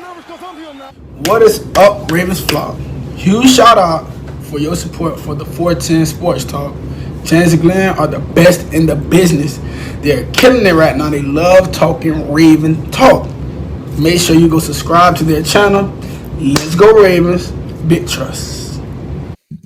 What is up, Ravens flock? Huge shout out for your support for the 410 Sports Talk. James and Glenn are the best in the business. They're killing it right now. They love talking Raven talk. Make sure you go subscribe to their channel. Let's go Ravens. Big trust.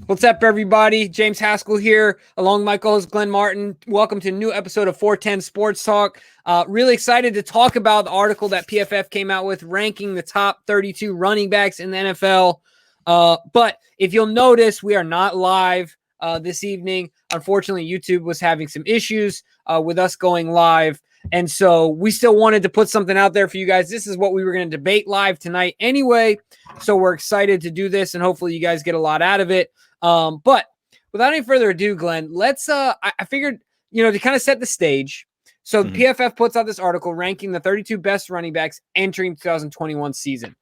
What's up, everybody? James Haskell here, along with my co-host Glenn Martin. Welcome to a new episode of 410 Sports Talk. Really excited to talk about the article that PFF came out with ranking the top 32 running backs in the NFL. But if you'll notice, we are not live this evening. Unfortunately, YouTube was having some issues with us going live. And so we still wanted to put something out there for you guys. This is what we were going to debate live tonight anyway. So we're excited to do this, and hopefully you guys get a lot out of it. But without any further ado, Glenn, let's, I figured, to kind of set the stage. So PFF puts out this article ranking the 32 best running backs entering 2021 season.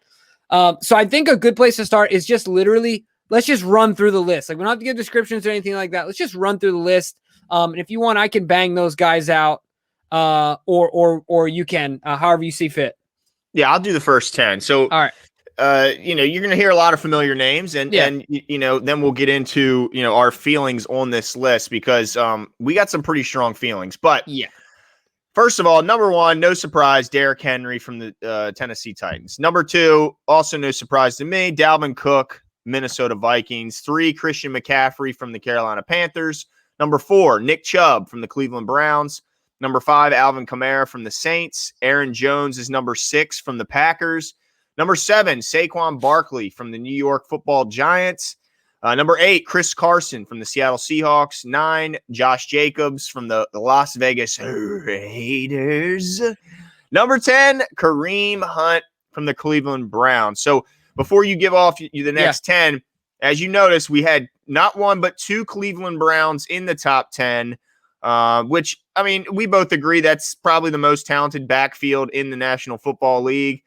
So I think a good place to start is just literally, let's just run through the list. Like, we don't have to give descriptions or anything like that. Let's just run through the list. And if you want, I can bang those guys out, or you can, however you see fit. Yeah, I'll do the first 10. So, all right. You're going to hear a lot of familiar names, and then we'll get into, our feelings on this list, because we got some pretty strong feelings. But yeah, first of all, number one, no surprise, Derrick Henry from the Tennessee Titans. Number two, also no surprise to me, Dalvin Cook, Minnesota Vikings. 3, Christian McCaffrey from the Carolina Panthers. Number 4, Nick Chubb from the Cleveland Browns. Number 5, Alvin Kamara from the Saints. Aaron Jones is number 6 from the Packers. Number 7, Saquon Barkley from the New York Football Giants. Number 8, Chris Carson from the Seattle Seahawks. 9, Josh Jacobs from the Las Vegas Raiders. Number 10, Kareem Hunt from the Cleveland Browns. So before you give off the next 10, as you notice, we had not one but 2 Cleveland Browns in the top 10, which, I mean, we both agree that's probably the most talented backfield in the National Football League.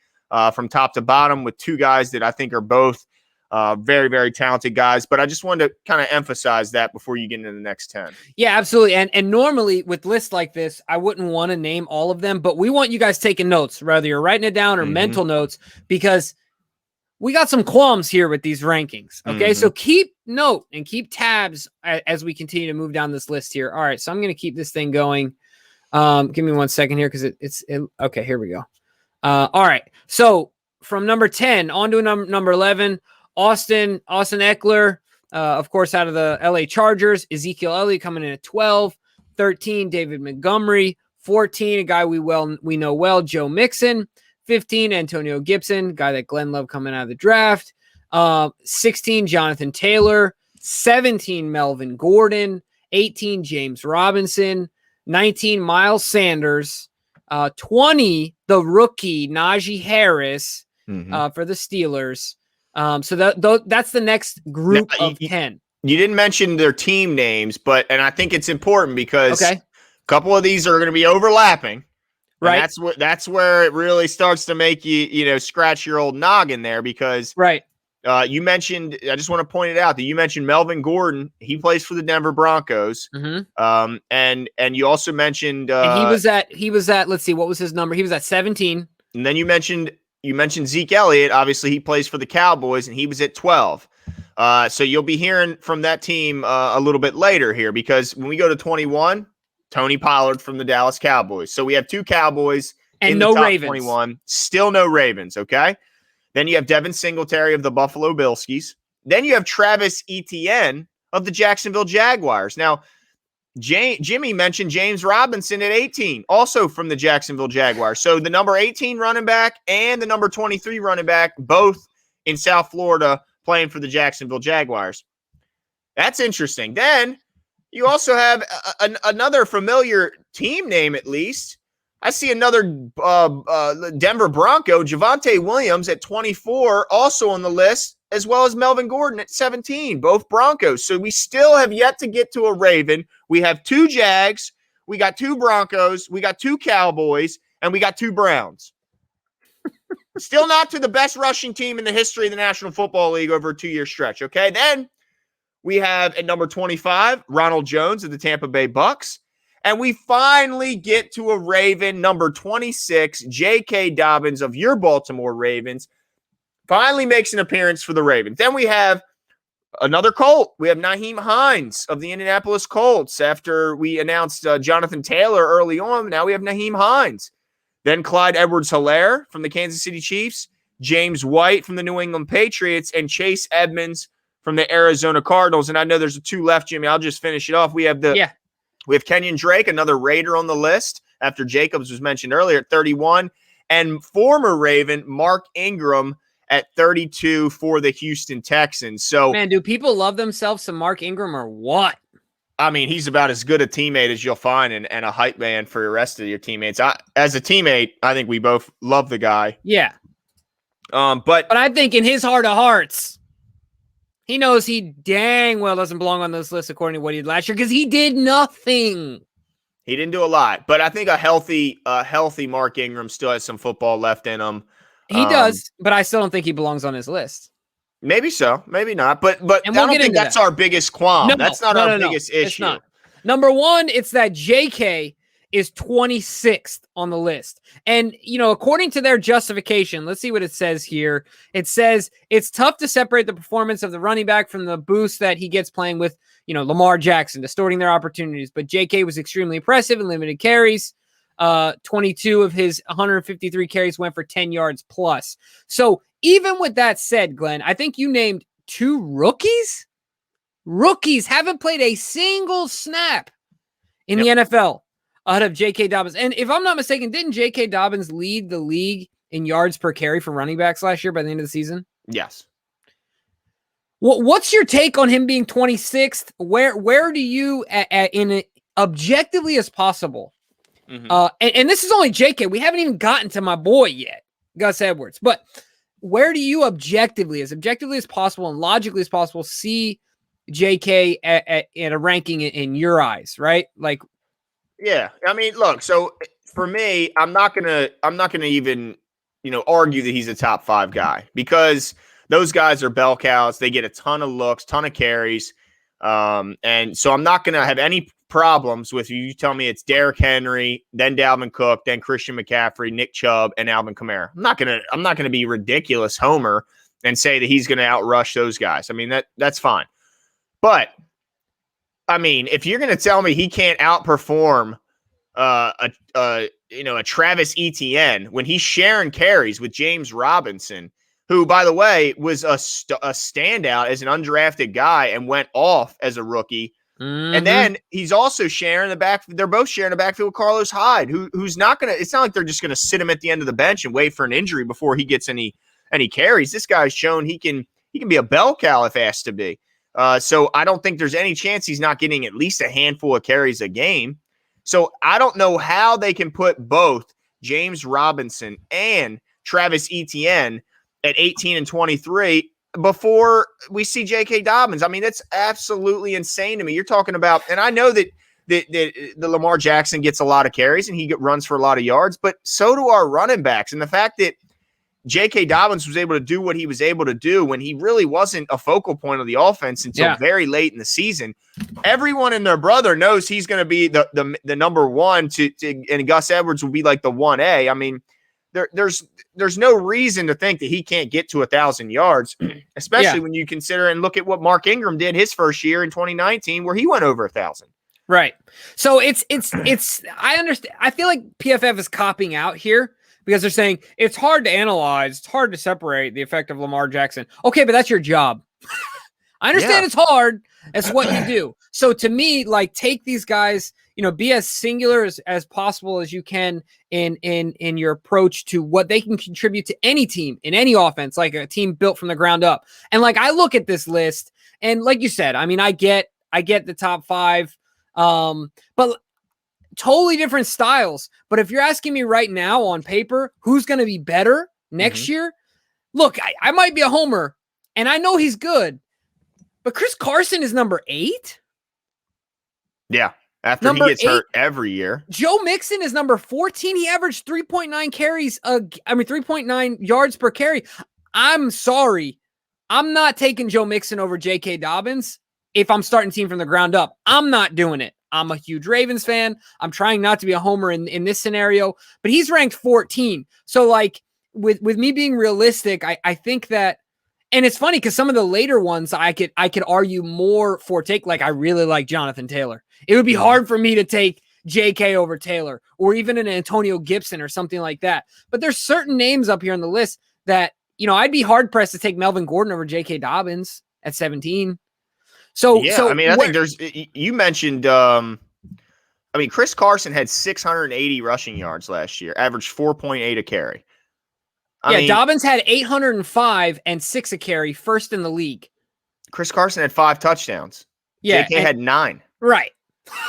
From top to bottom, with 2 guys that I think are both very, very talented guys. But I just wanted to kind of emphasize that before you get into the next 10. Yeah, absolutely. And normally with lists like this, I wouldn't want to name all of them, but we want you guys taking notes, whether you're writing it down or mental notes, because we got some qualms here with these rankings. Okay, so keep note and keep tabs as we continue to move down this list here. All right, so I'm going to keep this thing going. Give me 1 second here, because it's okay, here we go. All right. So from number 10 on to number 11, Austin Eckler, of course, out of the LA Chargers. Ezekiel Elliott coming in at 12. 13, David Montgomery. 14, a guy we know well, Joe Mixon. 15, Antonio Gibson, guy that Glenn loved coming out of the draft. 16, Jonathan Taylor. 17, Melvin Gordon. 18, James Robinson. 19, Miles Sanders. 20, the rookie Najee Harris for the Steelers. So that's the next group of 10. You didn't mention their team names, and I think it's important because a couple of these are going to be overlapping. Right. That's where it really starts to make you scratch your old noggin there, because you mentioned, I just want to point it out that you mentioned Melvin Gordon. He plays for the Denver Broncos. And you also mentioned and he was at, let's see, what was his number? He was at 17. And then you mentioned Zeke Elliott. Obviously, he plays for the Cowboys, and he was at 12. So you'll be hearing from that team a little bit later here, because when we go to 21, Tony Pollard from the Dallas Cowboys. So we have 2 Cowboys and in no the top Ravens. 21. Still no Ravens, okay? Then you have Devin Singletary of the Buffalo Bilskis. Then you have Travis Etienne of the Jacksonville Jaguars. Now, Jimmy mentioned James Robinson at 18, also from the Jacksonville Jaguars. So the number 18 running back and the number 23 running back, both in South Florida, playing for the Jacksonville Jaguars. That's interesting. Then you also have another familiar team name, at least. I see another Denver Bronco, Javonte Williams at 24, also on the list, as well as Melvin Gordon at 17, both Broncos. So we still have yet to get to a Raven. We have 2 Jags, we got 2 Broncos, we got 2 Cowboys, and we got 2 Browns. Still not to the best rushing team in the history of the National Football League over a 2-year stretch, okay? Then we have at number 25, Ronald Jones of the Tampa Bay Bucks. And we finally get to a Raven, number 26, J.K. Dobbins of your Baltimore Ravens. finally makes an appearance for the Ravens. Then we have another Colt. We have Nyheim Hines of the Indianapolis Colts. After we announced Jonathan Taylor early on, now we have Nyheim Hines. Then Clyde Edwards-Helaire from the Kansas City Chiefs, James White from the New England Patriots, and Chase Edmonds from the Arizona Cardinals. And I know there's 2 left, Jimmy. I'll just finish it off. We have Kenyon Drake, another Raider on the list after Jacobs was mentioned earlier at 31, and former Raven Mark Ingram at 32 for the Houston Texans. So, man, do people love themselves some Mark Ingram or what? I mean, he's about as good a teammate as you'll find and a hype man for the rest of your teammates. As a teammate, I think we both love the guy. Yeah. But I think in his heart of hearts, he knows he dang well doesn't belong on this list according to what he did last year because he did nothing. He didn't do a lot. But I think a healthy Mark Ingram still has some football left in him. He does, but I still don't think he belongs on his list. Maybe so, maybe not. But I don't think that's our biggest qualm. No, that's not our biggest issue. It's not. Number one, it's that JK is 26th on the list. And, according to their justification, let's see what it says here. It says it's tough to separate the performance of the running back from the boost that he gets playing with, Lamar Jackson, distorting their opportunities. But JK was extremely impressive in limited carries. 22 of his 153 carries went for 10 yards plus. So even with that said, Glenn, I think you named 2 rookies. Rookies haven't played a single snap in the NFL out of J.K. Dobbins. And if I'm not mistaken, didn't J.K. Dobbins lead the league in yards per carry for running backs last year by the end of the season? Yes. What's your take on him being 26th? Where do you, in objectively as possible, and this is only J.K. We haven't even gotten to my boy yet, Gus Edwards. But where do you objectively as possible and logically as possible see JK at a ranking in your eyes, right? Like, yeah. I mean, look, so for me, I'm not gonna even, argue that he's a top 5 guy because those guys are bell cows. They get a ton of looks, ton of carries. And so I'm not gonna have any problems with you tell me it's Derrick Henry, then Dalvin Cook, then Christian McCaffrey, Nick Chubb, and Alvin Kamara. I'm not gonna be ridiculous homer and say that he's gonna outrush those guys. I mean, that's fine. But I mean, if you're going to tell me he can't outperform a Travis Etienne when he's sharing carries with James Robinson, who, by the way, was a standout as an undrafted guy and went off as a rookie. Mm-hmm. And then he's also sharing the back. They're both sharing the backfield with Carlos Hyde, who's not going to. It's not like they're just going to sit him at the end of the bench and wait for an injury before he gets any carries. This guy's shown he can be a bell cow if asked to be. So I don't think there's any chance he's not getting at least a handful of carries a game. So I don't know how they can put both James Robinson and Travis Etienne at 18 and 23 before we see J.K. Dobbins. I mean, that's absolutely insane to me. You're talking about, and I know that the Lamar Jackson gets a lot of carries and he runs for a lot of yards, but so do our running backs. And the fact that J.K. Dobbins was able to do what he was able to do when he really wasn't a focal point of the offense until very late in the season. Everyone and their brother knows he's going to be the number one and Gus Edwards will be like the 1A. I mean, there's no reason to think that he can't get to 1,000 yards, especially when you consider and look at what Mark Ingram did his first year in 2019, where he went over 1,000. Right. So it's I understand. I feel like PFF is copping out here, because they're saying it's hard to analyze, it's hard to separate the effect of Lamar Jackson. Okay, but that's your job. I understand it's hard. It's what you do. So to me, like, take these guys, be as singular as possible as you can in your approach to what they can contribute to any team in any offense, like a team built from the ground up. And like, I look at this list and like you said, I mean, I get the top 5, but totally different styles. But if you're asking me right now on paper, who's going to be better next year? Look, I might be a homer and I know he's good, but Chris Carson is number 8. Yeah. After he gets hurt every year. Joe Mixon is number 14. He averaged 3.9 carries. 3.9 yards per carry. I'm sorry. I'm not taking Joe Mixon over J.K. Dobbins if I'm starting team from the ground up. I'm not doing it. I'm a huge Ravens fan. I'm trying not to be a homer in this scenario, but he's ranked 14. So like, with me being realistic, I think that, and it's funny because some of the later ones I could argue more for take. Like I really like Jonathan Taylor. It would be hard for me to take JK over Taylor or even an Antonio Gibson or something like that. But there's certain names up here on the list that, I'd be hard pressed to take Melvin Gordon over JK Dobbins at 17. So I mean, I think you mentioned, Chris Carson had 680 rushing yards last year, averaged 4.8 a carry. I mean, Dobbins had 805 and 6 a carry, first in the league. Chris Carson had 5 touchdowns. Yeah. JK had 9. Right.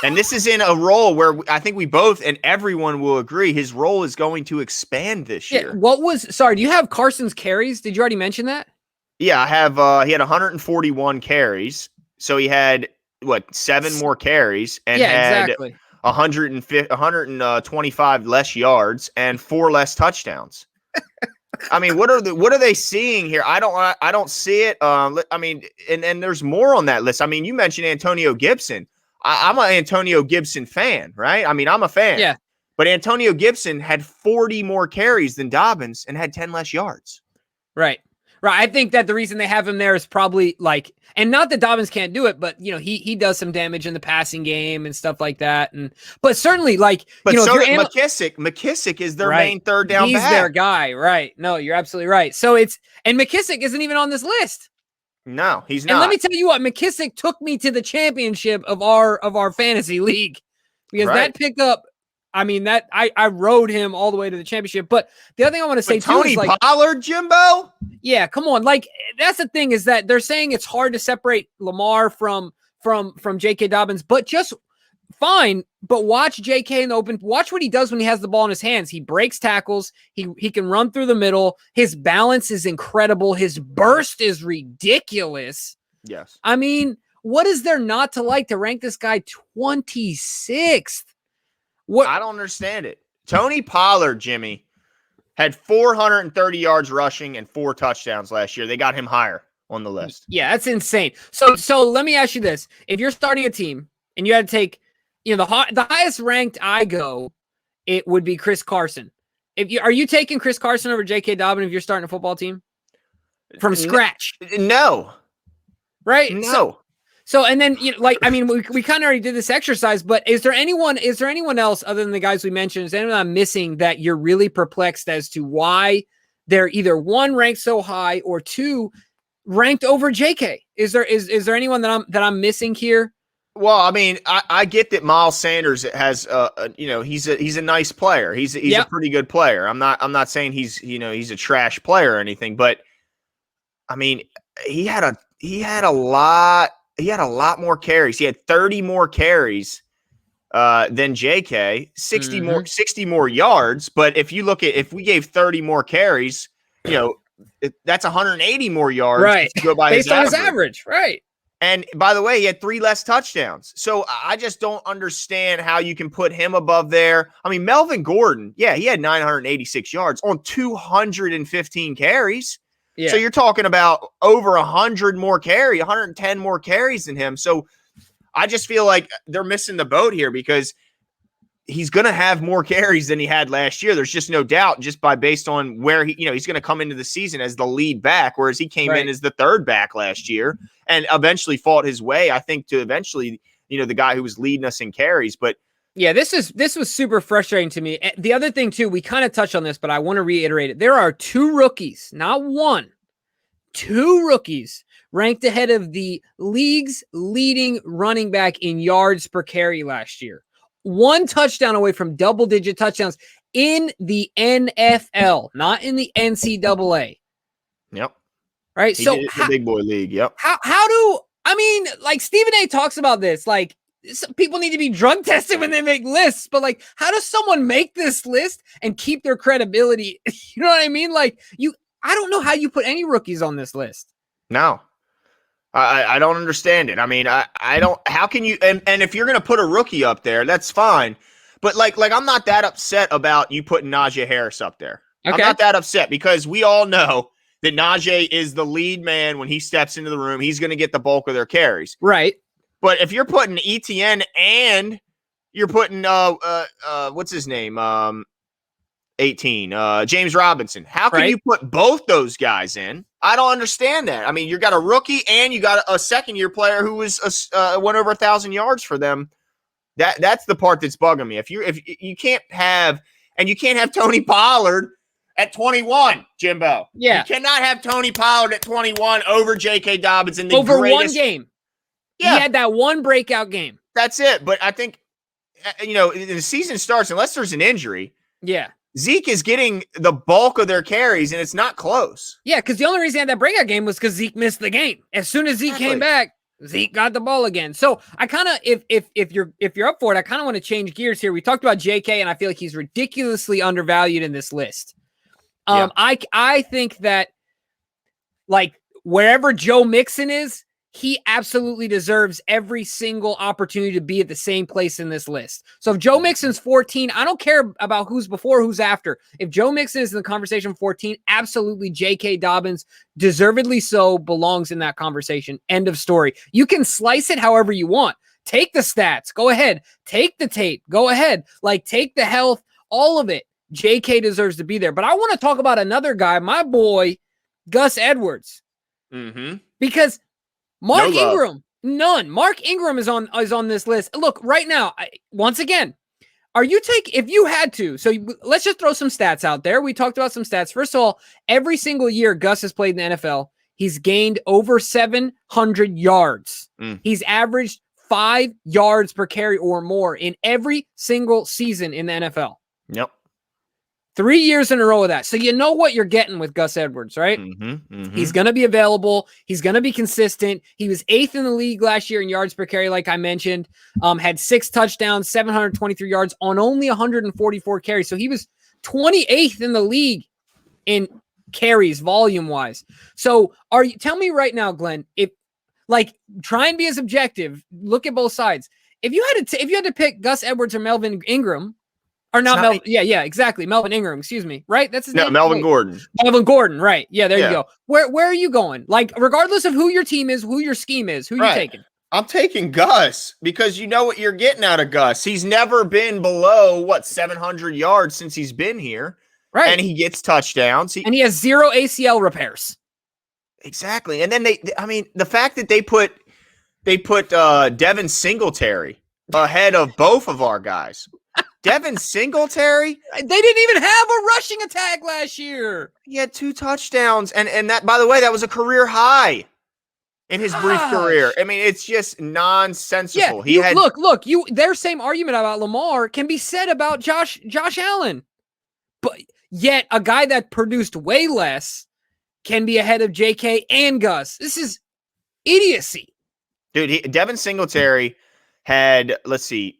And this is in a role where I think we both and everyone will agree his role is going to expand this year. Do you have Carson's carries? Did you already mention that? Yeah, I have. He had 141 carries. So he had, 7 more carries and had exactly. 125 less yards and 4 less touchdowns. I mean, what are they seeing here? I don't see it. And there's more on that list. I mean, you mentioned Antonio Gibson. I'm an Antonio Gibson fan, right? I mean, I'm a fan. Yeah. But Antonio Gibson had 40 more carries than Dobbins and had 10 less yards. Right. I think that the reason they have him there is probably and not that Dobbins can't do it, but he does some damage in the passing game and stuff like that. But certainly McKissick is their main third down back. He's their guy, right? No, you're absolutely right. So and McKissick isn't even on this list. No, he's not. And let me tell you what, McKissick took me to the championship of our fantasy league because that pickup. I mean, that I rode him all the way to the championship. But the other thing I want to say too is Pollard, Jimbo. Yeah, come on. That's the thing is that they're saying it's hard to separate Lamar from J.K. Dobbins, but just fine. But watch J.K. in the open. Watch what he does when he has the ball in his hands. He breaks tackles. He can run through the middle. His balance is incredible. His burst is ridiculous. Yes. I mean, what is there not to like to rank this guy 26th? I don't understand it. Tony Pollard, Jimmy, had 430 yards rushing and 4 touchdowns last year. They got him higher on the list. Yeah, that's insane. So let me ask you this. If you're starting a team and you had to take, the highest ranked it would be Chris Carson. Are you taking Chris Carson over J.K. Dobbins if you're starting a football team? From scratch? No. Right? No. So and then we kind of already did this exercise, but is there anyone else other than the guys we mentioned? Is anyone I'm missing that you're really perplexed as to why they're either 1 ranked so high or 2 ranked over JK? Is there anyone that I'm missing here? Well, I mean, I get that Miles Sanders has he's a nice player. He's a pretty good player. I'm not saying he's a trash player or anything, but I mean, he had a lot more carries. He had 30 more carries than JK, 60 more yards. But if we gave 30 more carries, that's 180 more yards. Right. To go by based on his average. Right. And by the way, he had 3 less touchdowns. So I just don't understand how you can put him above there. I mean, Melvin Gordon, he had 986 yards on 215 carries. Yeah. So you're talking about over 110 more carries than him. So I just feel like they're missing the boat here because he's going to have more carries than he had last year. There's just no doubt based on where he's going to come into the season as the lead back, whereas he came in as the third back last year and eventually fought his way, I think, to eventually, the guy who was leading us in carries. But yeah, this was super frustrating to me. The other thing too, we kind of touched on this, but I want to reiterate it. There are 2 rookies, not 1, 2 rookies ranked ahead of the league's leading running back in yards per carry last year. 1 touchdown away from double-digit touchdowns in the NFL, not in the NCAA. Yep. Right? So the big boy league. Yep. Stephen A talks about this. People need to be drug tested when they make lists, but how does someone make this list and keep their credibility? You know what I mean? I don't know how you put any rookies on this list. No. I don't understand it. I mean, I don't. How can you? And if you're going to put a rookie up there, that's fine. But I'm not that upset about you putting Najee Harris up there. Okay. I'm not that upset because we all know that Najee is the lead man when he steps into the room. He's going to get the bulk of their carries. Right. But if you're putting ETN and you're putting what's his name? 18. James Robinson. How can you put both those guys in? I don't understand that. I mean, you got a rookie and you got a second-year player who was went over 1,000 yards for them. That's the part that's bugging me. If you can't have Tony Pollard at 21, Jimbo. Yeah. You cannot have Tony Pollard at 21 over J.K. Dobbins in the over greatest. One game. Yeah. He had that one breakout game. That's it. But I think, the season starts, unless there's an injury. Yeah. Zeke is getting the bulk of their carries, and it's not close. Yeah, because the only reason he had that breakout game was because Zeke missed the game. As soon as Zeke came back, Zeke got the ball again. So I kind of, if you're up for it, I kind of want to change gears here. We talked about JK, and I feel like he's ridiculously undervalued in this list. I think that, like, wherever Joe Mixon is, he absolutely deserves every single opportunity to be at the same place in this list. So if Joe Mixon's 14, I don't care about who's before, who's after. If Joe Mixon is in the conversation 14, absolutely J.K. Dobbins, deservedly so, belongs in that conversation. End of story. You can slice it however you want. Take the stats. Go ahead. Take the tape. Go ahead. Like, take the health, all of it. J.K. deserves to be there. But I want to talk about another guy, my boy, Gus Edwards. Mm-hmm. Because Mark Ingram, none. Mark Ingram is on this list. Look, right now, once again, if you had to, so let's just throw some stats out there. We talked about some stats. First of all, every single year Gus has played in the NFL, he's gained over 700 yards. He's averaged 5 yards per carry or more in every single season in the NFL. Yep. 3 years in a row of that. So you know what you're getting with Gus Edwards, right? He's going to be available. He's going to be consistent. He was 8th in the league last year in yards per carry, like I mentioned. Had 6 touchdowns, 723 yards on only 144 carries. So he was 28th in the league in carries volume-wise. So tell me right now, Glenn, if, like, try and be as objective, look at both sides. If you had to pick Gus Edwards or Melvin Ingram, or not Melvin. Yeah, exactly. Melvin Ingram, excuse me. Right? That's his name. Melvin Gordon. Melvin Gordon, right. Yeah, there you go. Where are you going? Like, regardless of who your team is, who your scheme is, who you taking? I'm taking Gus because you know what you're getting out of Gus. He's never been below, 700 yards since he's been here. Right. And he gets touchdowns. And he has 0 ACL repairs. Exactly. And then the fact that they put Devin Singletary ahead of both of our guys. Devin Singletary? They didn't even have a rushing attack last year. He had 2 touchdowns. And that, by the way, that was a career high in his brief career. I mean, it's just nonsensical. Yeah, look, their same argument about Lamar can be said about Josh Allen. But yet a guy that produced way less can be ahead of JK and Gus. This is idiocy. Dude, Devin Singletary had,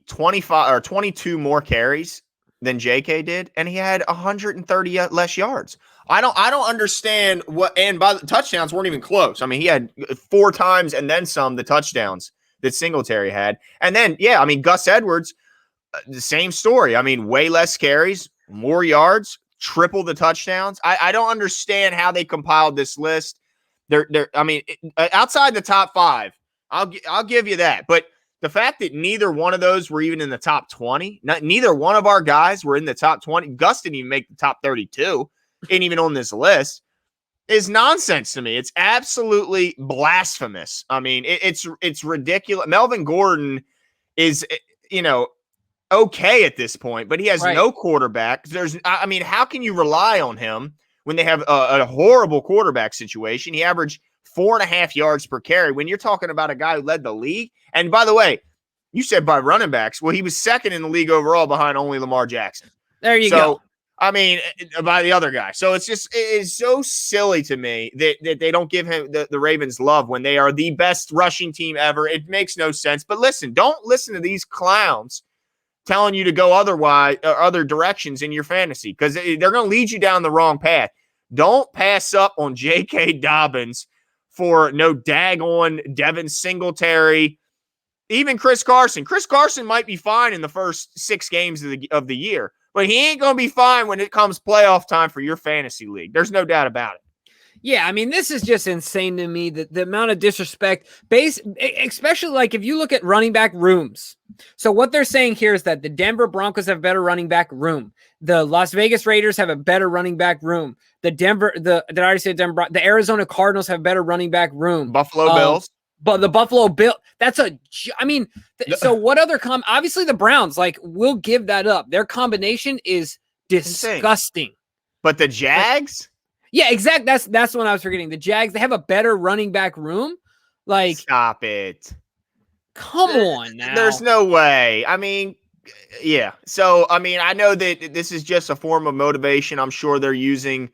25 or 22 more carries than JK did, and he had 130 less yards. I don't understand and by the touchdowns weren't even close. I mean, he had 4 times and then some the touchdowns that Singletary had. And then, Gus Edwards, the same story. I mean, way less carries, more yards, triple the touchdowns. I don't understand how they compiled this list. Outside the top 5, I'll give you that. But the fact that neither one of those were even in the top 20, neither one of our guys were in the top 20. Gus didn't even make the top 32, ain't even on this list, is nonsense to me. It's absolutely blasphemous. I mean, it's ridiculous. Melvin Gordon is, okay at this point, but he has no quarterback. How can you rely on him when they have a horrible quarterback situation? He averaged 4.5 yards per carry when you're talking about a guy who led the league. And by the way, you said by running backs. Well, he was second in the league overall behind only Lamar Jackson. There you go. By the other guy. So it is so silly to me that they don't give him the Ravens love when they are the best rushing team ever. It makes no sense. But listen, don't listen to these clowns telling you to go other directions in your fantasy because they're going to lead you down the wrong path. Don't pass up on J.K. Dobbins for no daggone Devin Singletary, even Chris Carson. Chris Carson might be fine in the first 6 games of the year, but he ain't going to be fine when it comes playoff time for your fantasy league. There's no doubt about it. Yeah, I mean, this is just insane to me, the amount of disrespect, especially like if you look at running back rooms. So what they're saying here is that the Denver Broncos have a better running back room. The Las Vegas Raiders have a better running back room. The Arizona Cardinals have a better running back room. Buffalo Bills. But the Buffalo Bill, so what other obviously the Browns, like, we'll give that up. Their combination is disgusting. Insane. But the Jags? Yeah, exactly. That's the one I was forgetting. The Jags, they have a better running back room. Like, stop it. Come on now. There's no way. I mean, yeah. So, I mean, I know that this is just a form of motivation I'm sure they're using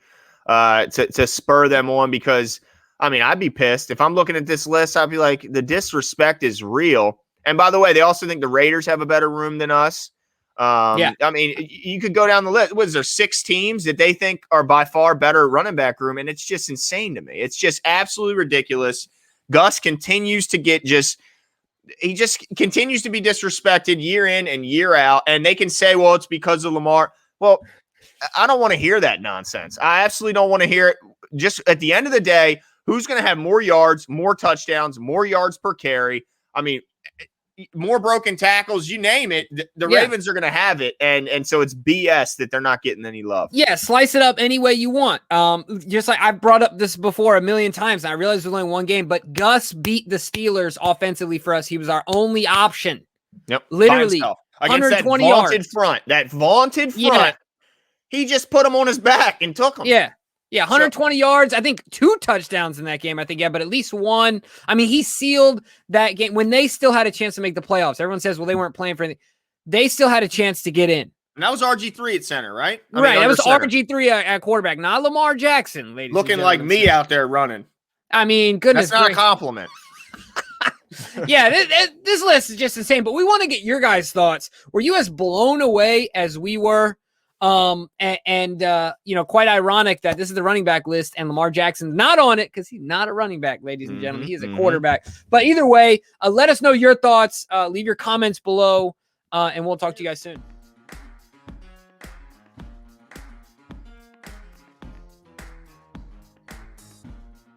to spur them on because, I mean, I'd be pissed. If I'm looking at this list, I'd be like, the disrespect is real. And by the way, they also think the Raiders have a better room than us. I mean, you could go down the list. Is there 6 teams that they think are by far better running back room? And it's just insane to me. It's just absolutely ridiculous. Gus continues to he just continues to be disrespected year in and year out. And they can say, well, it's because of Lamar. Well, I don't want to hear that nonsense. I absolutely don't want to hear it. Just at the end of the day, who's going to have more yards, more touchdowns, more yards per carry? I mean, more broken tackles, you name it. The Ravens are going to have it. And so it's BS that they're not getting any love. Yeah, slice it up any way you want. Just like I've brought up this before a million times, and I realized it was only one game, but Gus beat the Steelers offensively for us. He was our only option. Yep. Literally. Against that vaunted yards. front. That vaunted front. He just put him on his back and took him. Yeah. Yeah, 120 yards. I think 2 touchdowns in that game. I think, but at least 1. I mean, he sealed that game when they still had a chance to make the playoffs. Everyone says, well, they weren't playing for anything. They still had a chance to get in. And that was RG3 at center, right? That was RG3 at quarterback, not Lamar Jackson, ladies. Looking like me out there running. I mean, goodness. That's not a compliment. Yeah, this list is just insane, but we want to get your guys' thoughts. Were you as blown away as we were? Quite ironic that this is the running back list and Lamar Jackson's not on it because he's not a running back, ladies and gentlemen. He is a quarterback. But either way, let us know your thoughts. Leave your comments below, and we'll talk to you guys soon.